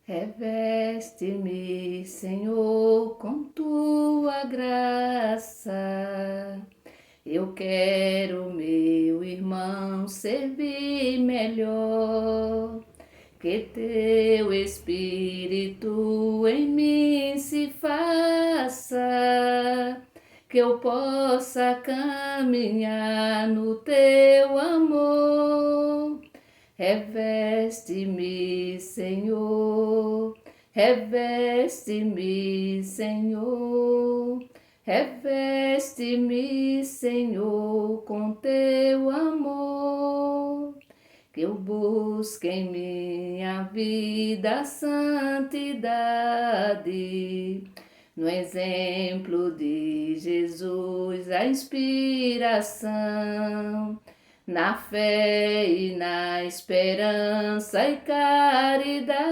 Reveste-me, Senhor, com tua graça. Eu quero, meu irmão, servir melhor. Que teu Espírito em mim se faça, que eu possa caminhar no teu amor. Reveste-me, Senhor, reveste-me, Senhor, reveste-me, Senhor, com teu amor. Que eu busque em minha vida a santidade, no exemplo de Jesus a inspiração, na fé e na esperança e caridade,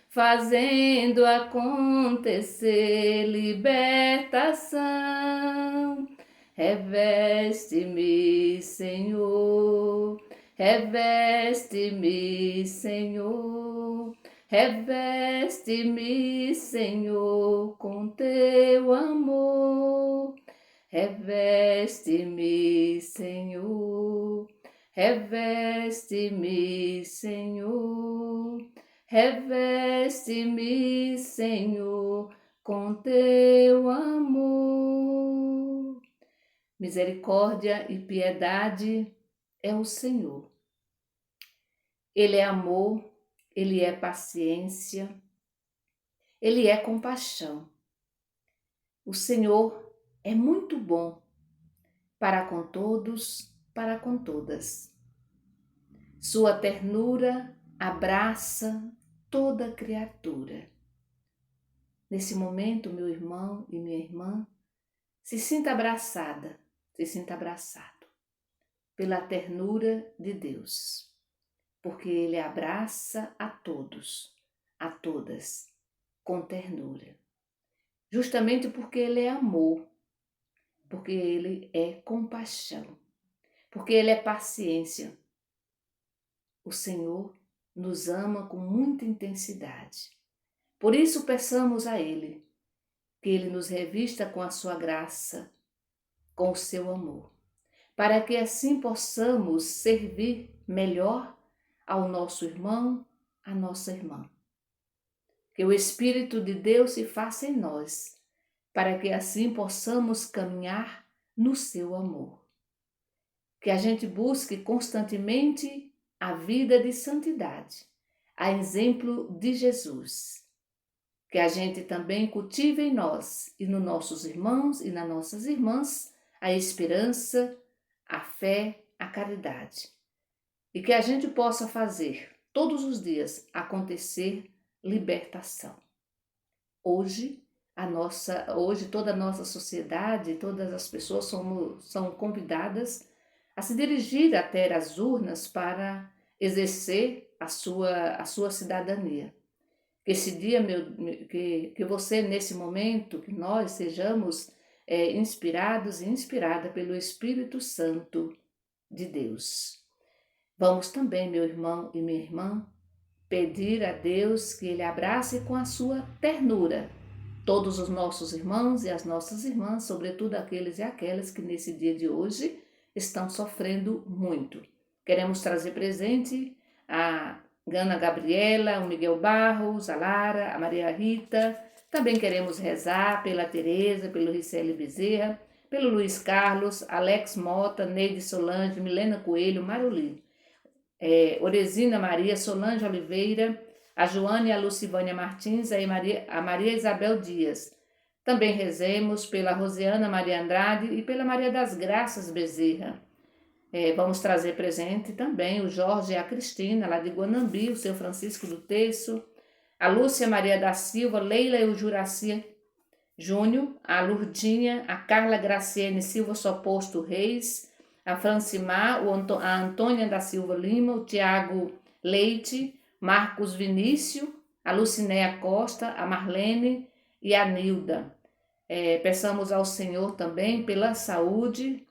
fazendo acontecer libertação. Reveste-me, Senhor, reveste-me, Senhor, reveste-me, Senhor, com teu amor. Reveste-me, Senhor, reveste-me, Senhor, reveste-me, Senhor, com teu amor. Misericórdia e piedade é o Senhor. Ele é amor, Ele é paciência, Ele é compaixão. O Senhor é muito bom para com todos, para com todas. Sua ternura abraça toda criatura. Nesse momento, meu irmão e minha irmã, se sinta abraçada, se sinta abraçado pela ternura de Deus, porque Ele abraça a todos, a todas, com ternura. Justamente porque Ele é amor, porque Ele é compaixão, porque Ele é paciência. O Senhor nos ama com muita intensidade. Por isso peçamos a Ele que Ele nos revista com a sua graça, com o seu amor, para que assim possamos servir melhor ao nosso irmão, à nossa irmã. Que o Espírito de Deus se faça em nós, para que assim possamos caminhar no seu amor. Que a gente busque constantemente a vida de santidade, a exemplo de Jesus. Que a gente também cultive em nós e nos nossos irmãos e nas nossas irmãs a esperança, a fé, a caridade. E que a gente possa fazer todos os dias acontecer libertação. Hoje toda a nossa sociedade, todas as pessoas são convidadas a se dirigir até as urnas para exercer a sua cidadania. Que esse dia, que você, nesse momento, que nós sejamos inspirados e inspirada pelo Espírito Santo de Deus. Vamos também, meu irmão e minha irmã, pedir a Deus que Ele abrace com a sua ternura todos os nossos irmãos e as nossas irmãs, sobretudo aqueles e aquelas que nesse dia de hoje estão sofrendo muito. Queremos trazer presente a Gana Gabriela, o Miguel Barros, a Lara, a Maria Rita. Também queremos rezar pela Tereza, pelo Ricelli Bezerra, pelo Luiz Carlos, Alex Mota, Neide Solange, Milena Coelho, Maruli, Oresina Maria, Solange Oliveira, a Joane e a Lucivânia Martins, a Maria Isabel Dias. Também rezemos pela Rosiana Maria Andrade e pela Maria das Graças Bezerra. Vamos trazer presente também o Jorge e a Cristina, lá de Guanambi, o seu Francisco do Terço, a Lúcia Maria da Silva, Leila e o Juraci Júnior, a Lurdinha, a Carla Graciene Silva Soposto Reis, a Francimar, a Antônia da Silva Lima, o Tiago Leite, Marcos Vinícius, a Lucinéia Costa, a Marlene e a Nilda. Peçamos ao Senhor também pela saúde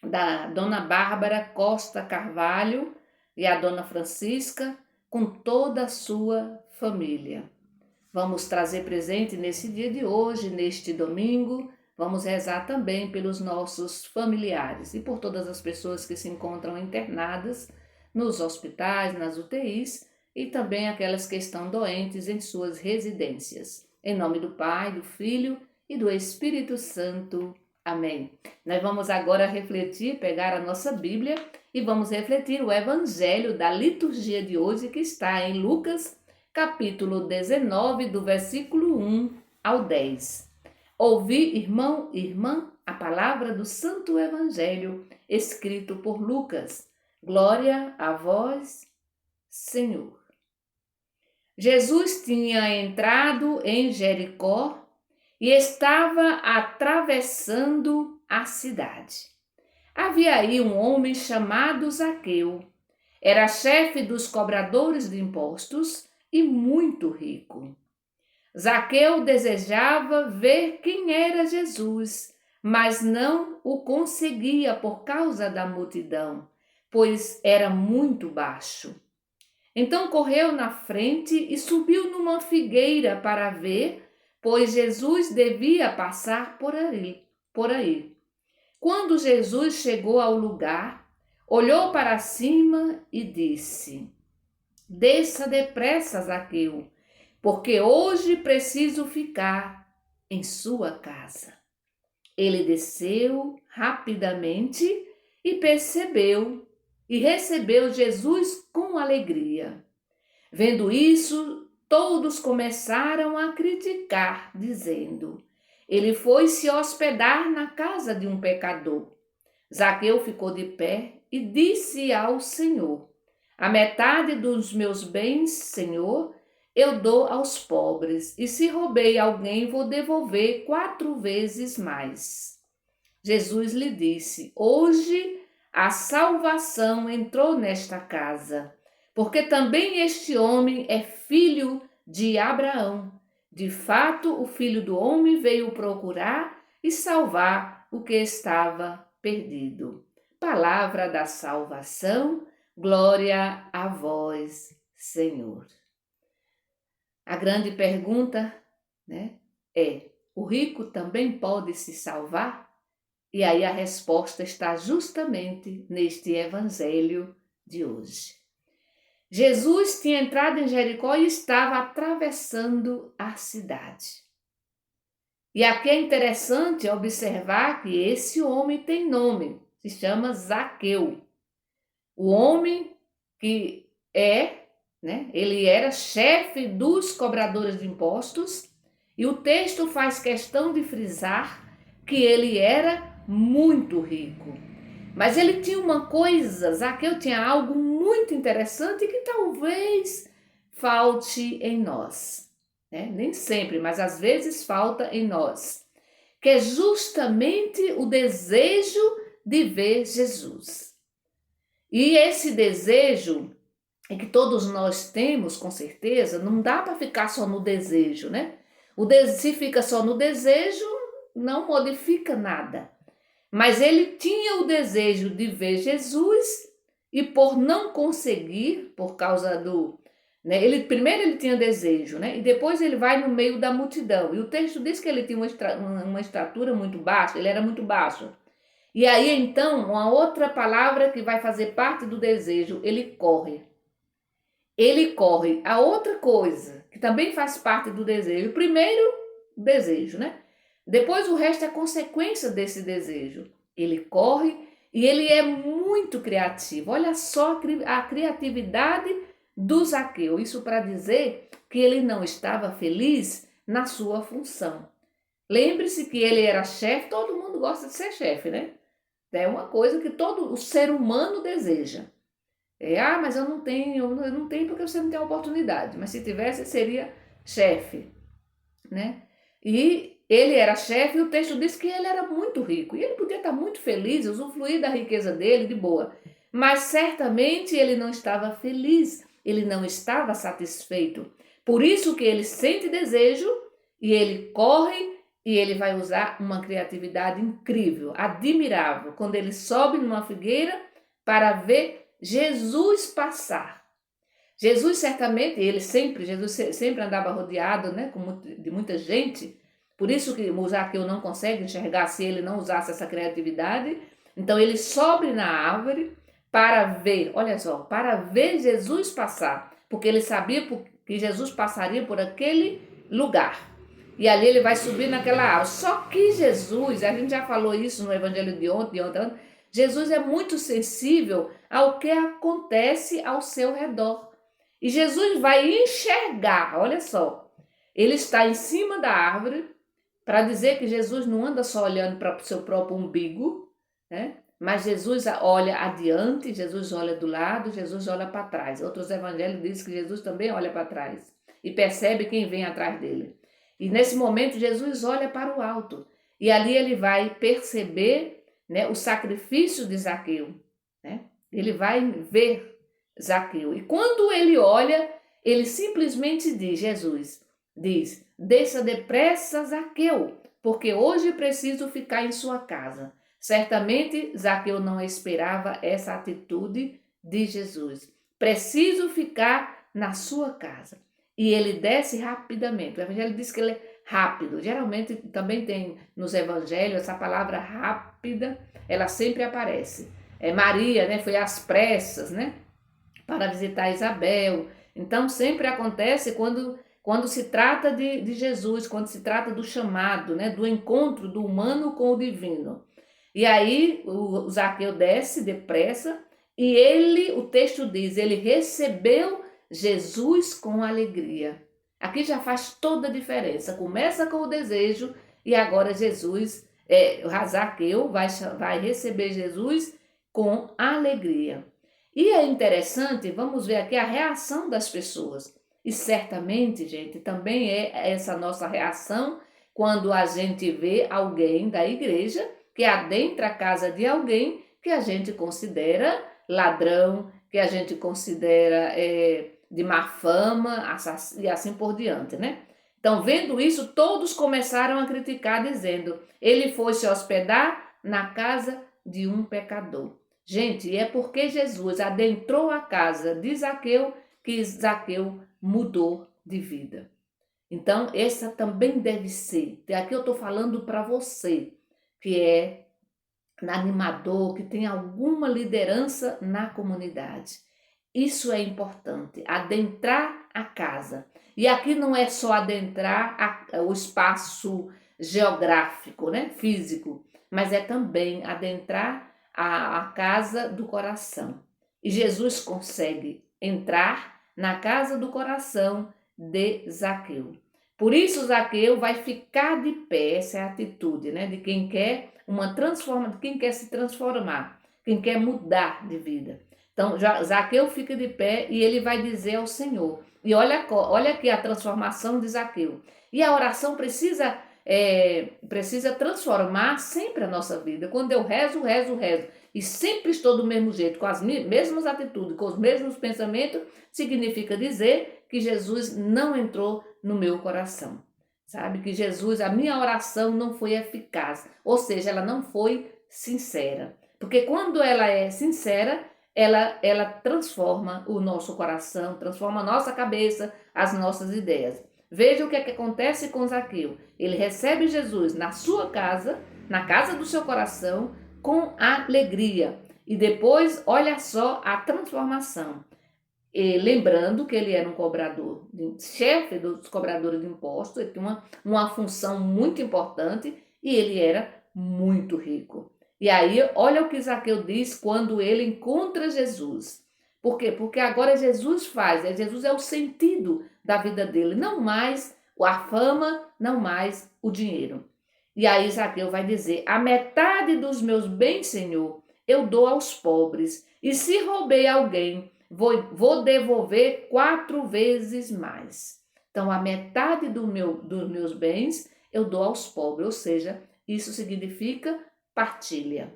da Dona Bárbara Costa Carvalho e a Dona Francisca, com toda a sua família. Vamos trazer presente nesse dia de hoje, neste domingo. Vamos rezar também pelos nossos familiares e por todas as pessoas que se encontram internadas nos hospitais, nas UTIs e também aquelas que estão doentes em suas residências. Em nome do Pai, do Filho e do Espírito Santo. Amém. Nós vamos agora refletir, pegar a nossa Bíblia e vamos refletir o Evangelho da liturgia de hoje que está em Lucas, capítulo 19, do versículo 1 ao 10. Ouvi, irmão e irmã, a palavra do Santo Evangelho, escrito por Lucas. Glória a vós, Senhor. Jesus tinha entrado em Jericó e estava atravessando a cidade. Havia aí um homem chamado Zaqueu. Era chefe dos cobradores de impostos e muito rico. Zaqueu desejava ver quem era Jesus, mas não o conseguia por causa da multidão, pois era muito baixo. Então correu na frente e subiu numa figueira para ver, pois Jesus devia passar por aí. Quando Jesus chegou ao lugar, olhou para cima e disse: Desça depressa, Zaqueu, porque hoje preciso ficar em sua casa. Ele desceu rapidamente e recebeu Jesus com alegria. Vendo isso, todos começaram a criticar, dizendo: Ele foi se hospedar na casa de um pecador. Zaqueu ficou de pé e disse ao Senhor: A metade dos meus bens, Senhor, eu dou aos pobres, e se roubei alguém, vou devolver 4 vezes mais. Jesus lhe disse: Hoje a salvação entrou nesta casa, porque também este homem é filho de Abraão. De fato, o Filho do Homem veio procurar e salvar o que estava perdido. Palavra da salvação, glória a vós, Senhor. A grande pergunta, é: o rico também pode se salvar? E aí a resposta está justamente neste evangelho de hoje. Jesus tinha entrado em Jericó e estava atravessando a cidade. E aqui é interessante observar que esse homem tem nome, se chama Zaqueu. O homem que ele era chefe dos cobradores de impostos, e o texto faz questão de frisar que ele era muito rico. Mas ele tinha uma coisa, Zaqueu tinha algo muito interessante que talvez falte em nós. Nem sempre, mas às vezes falta em nós. Que é justamente o desejo de ver Jesus. E esse desejo é que todos nós temos, com certeza, não dá para ficar só no desejo, Se fica só no desejo, não modifica nada. Mas ele tinha o desejo de ver Jesus e por não conseguir, por causa do... primeiro ele tinha desejo, e depois ele vai no meio da multidão. E o texto diz que ele tinha uma estatura muito baixa, ele era muito baixo. E aí então, uma outra palavra que vai fazer parte do desejo, ele corre. Ele corre. A outra coisa que também faz parte do desejo, primeiro, o desejo, Depois o resto é consequência desse desejo. Ele corre e ele é muito criativo. Olha só a criatividade do Zaqueu. Isso para dizer que ele não estava feliz na sua função. Lembre-se que ele era chefe, todo mundo gosta de ser chefe, É uma coisa que todo o ser humano deseja. Mas eu não tenho porque você não tem oportunidade. Mas se tivesse, seria chefe, E ele era chefe e o texto diz que ele era muito rico. E ele podia estar muito feliz, usufruir da riqueza dele de boa. Mas certamente ele não estava feliz, ele não estava satisfeito. Por isso que ele sente desejo e ele corre e ele vai usar uma criatividade incrível, admirável, quando ele sobe numa figueira para ver Jesus passar. Jesus certamente, Jesus sempre andava rodeado, né, de muita gente, por isso que o Zaqueu não consegue enxergar se ele não usasse essa criatividade. Então ele sobe na árvore para ver, olha só, para ver Jesus passar, porque ele sabia que Jesus passaria por aquele lugar. E ali ele vai subir naquela árvore. Só que Jesus, a gente já falou isso no evangelho de ontem, Jesus é muito sensível ao que acontece ao seu redor. E Jesus vai enxergar, olha só, ele está em cima da árvore, para dizer que Jesus não anda só olhando para o seu próprio umbigo, né? Mas Jesus olha adiante, Jesus olha do lado, Jesus olha para trás. Outros evangelhos dizem que Jesus também olha para trás e percebe quem vem atrás dele. E nesse momento Jesus olha para o alto e ali ele vai perceber, né, o sacrifício de Zaqueu, né? Ele vai ver Zaqueu. E quando ele olha, ele simplesmente diz, Jesus diz, desça depressa, Zaqueu, porque hoje preciso ficar em sua casa. Certamente Zaqueu não esperava essa atitude de Jesus. Preciso ficar na sua casa. E ele desce rapidamente. O evangelho diz que ele é rápido. Geralmente também tem nos evangelhos essa palavra rápida, ela sempre aparece. Maria, né, foi às pressas, né, para visitar Isabel. Então sempre acontece quando se trata de Jesus, quando se trata do chamado, né, do encontro do humano com o divino. E aí o Zaqueu desce depressa e o texto diz, ele recebeu Jesus com alegria. Aqui já faz toda a diferença. Começa com o desejo e agora Zaqueu vai receber Jesus com alegria. E é interessante, vamos ver aqui a reação das pessoas. E certamente, gente, também é essa nossa reação quando a gente vê alguém da igreja que adentra a casa de alguém que a gente considera ladrão, que a gente considera de má fama e assim por diante, né? Então, vendo isso, todos começaram a criticar, dizendo: ele foi se hospedar na casa de um pecador. Gente, é porque Jesus adentrou a casa de Zaqueu que Zaqueu mudou de vida. Então, essa também deve ser. Aqui eu estou falando para você, que é animador, que tem alguma liderança na comunidade. Isso é importante, adentrar a casa. E aqui não é só adentrar o espaço geográfico, né, físico, mas é também adentrar a casa do coração. E Jesus consegue entrar na casa do coração de Zaqueu. Por isso Zaqueu vai ficar de pé, essa é a atitude, né, de quem quer quem quer se transformar, quem quer mudar de vida. Então, Zaqueu fica de pé e ele vai dizer ao Senhor. E olha aqui a transformação de Zaqueu. E a oração precisa transformar sempre a nossa vida. Quando eu rezo, e sempre estou do mesmo jeito, com as mesmas atitudes, com os mesmos pensamentos, significa dizer que Jesus não entrou no meu coração. Sabe? Que a minha oração não foi eficaz, ou seja, ela não foi sincera. Porque quando ela é sincera, ela transforma o nosso coração, transforma a nossa cabeça, as nossas ideias. Veja o que acontece com Zaqueu. Ele recebe Jesus na sua casa, na casa do seu coração, com alegria. E depois, olha só a transformação. E lembrando que ele era um cobrador, chefe dos cobradores de impostos, ele tinha uma função muito importante e ele era muito rico. E aí, olha o que Zaqueu diz quando ele encontra Jesus. Por quê? Porque agora Jesus é o sentido da vida dele, não mais a fama, não mais o dinheiro. E aí Zaqueu vai dizer: a metade dos meus bens, Senhor, eu dou aos pobres, e se roubei alguém, vou devolver 4 vezes mais. Então, a metade dos meus bens eu dou aos pobres, ou seja, isso significa partilha.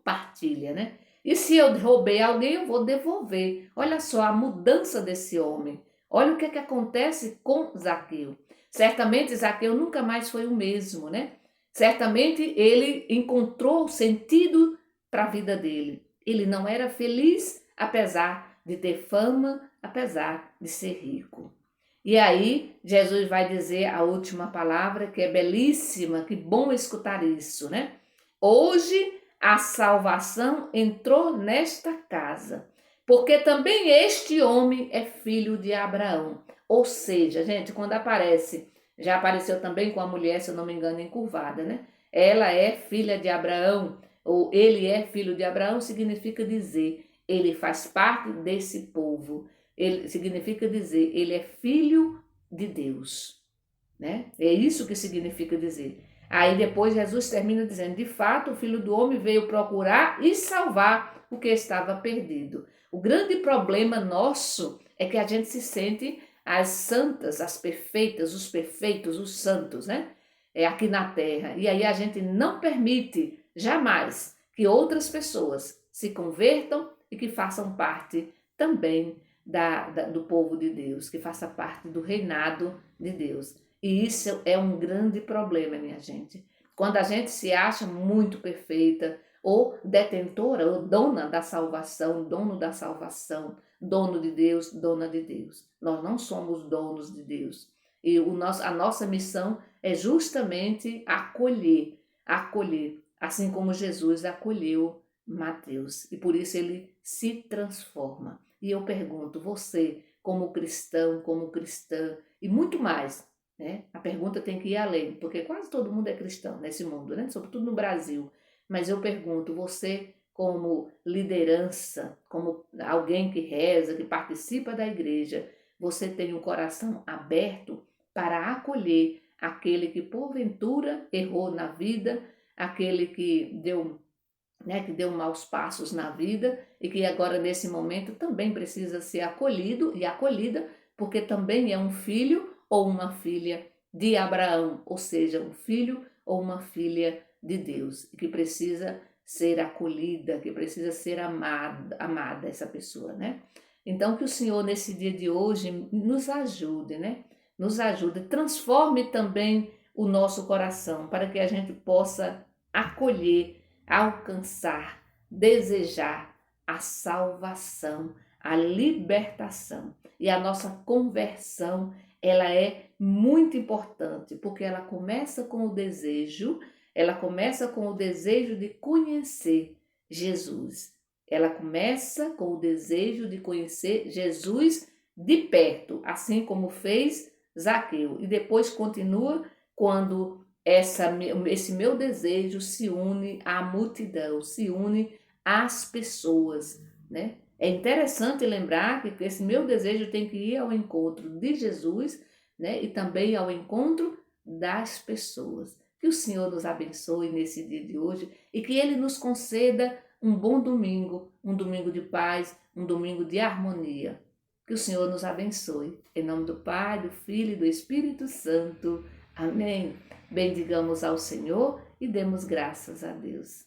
Partilha, né? E se eu roubei alguém, eu vou devolver. Olha só a mudança desse homem. Olha o que acontece com Zaqueu. Certamente Zaqueu nunca mais foi o mesmo, né? Certamente ele encontrou sentido para a vida dele. Ele não era feliz, apesar de ter fama, apesar de ser rico. E aí, Jesus vai dizer a última palavra, que é belíssima, que bom escutar isso, né? Hoje a salvação entrou nesta casa, porque também este homem é filho de Abraão. Ou seja, gente, quando aparece, já apareceu também com a mulher, se eu não me engano, encurvada, né? Ela é filha de Abraão, ou ele é filho de Abraão, significa dizer, ele faz parte desse povo. Ele significa dizer, ele é filho de Deus, né? É isso que significa dizer. Aí depois Jesus termina dizendo, de fato, o Filho do Homem veio procurar e salvar o que estava perdido. O grande problema nosso é que a gente se sente as santas, as perfeitas, os perfeitos, os santos, né? É aqui na terra. E aí a gente não permite jamais que outras pessoas se convertam e que façam parte também do povo de Deus, que faça parte do reinado de Deus. E isso é um grande problema, minha gente. Quando a gente se acha muito perfeita, ou detentora, ou dona da salvação, dono da salvação, dono de Deus, dona de Deus. Nós não somos donos de Deus. E a nossa missão é justamente acolher, assim como Jesus acolheu Mateus. E por isso ele se transforma. E eu pergunto, você, como cristão, como cristã, e muito mais, né? A pergunta tem que ir além, porque quase todo mundo é cristão nesse mundo, né? Sobretudo no Brasil. Mas eu pergunto, você, como liderança, como alguém que reza, que participa da igreja, você tem um coração aberto para acolher aquele que porventura errou na vida, aquele que deu maus passos na vida e que agora nesse momento também precisa ser acolhido e acolhida, porque também é um filho ou uma filha de Abraão, ou seja, um filho ou uma filha de Deus, e que precisa ser acolhida, que precisa ser amada essa pessoa, né? Então que o Senhor nesse dia de hoje nos ajude, né? Nos ajude, transforme também o nosso coração para que a gente possa acolher, alcançar, desejar a salvação, a libertação. E a nossa conversão, ela é muito importante, porque ela começa com o desejo, de conhecer Jesus. Ela começa com o desejo de conhecer Jesus de perto, assim como fez Zaqueu. E depois continua quando esse meu desejo se une à multidão, se une às pessoas, né? É interessante lembrar que esse meu desejo tem que ir ao encontro de Jesus, né? E também ao encontro das pessoas. Que o Senhor nos abençoe nesse dia de hoje e que Ele nos conceda um bom domingo, um domingo de paz, um domingo de harmonia. Que o Senhor nos abençoe. Em nome do Pai, do Filho e do Espírito Santo. Amém. Bendigamos ao Senhor e demos graças a Deus.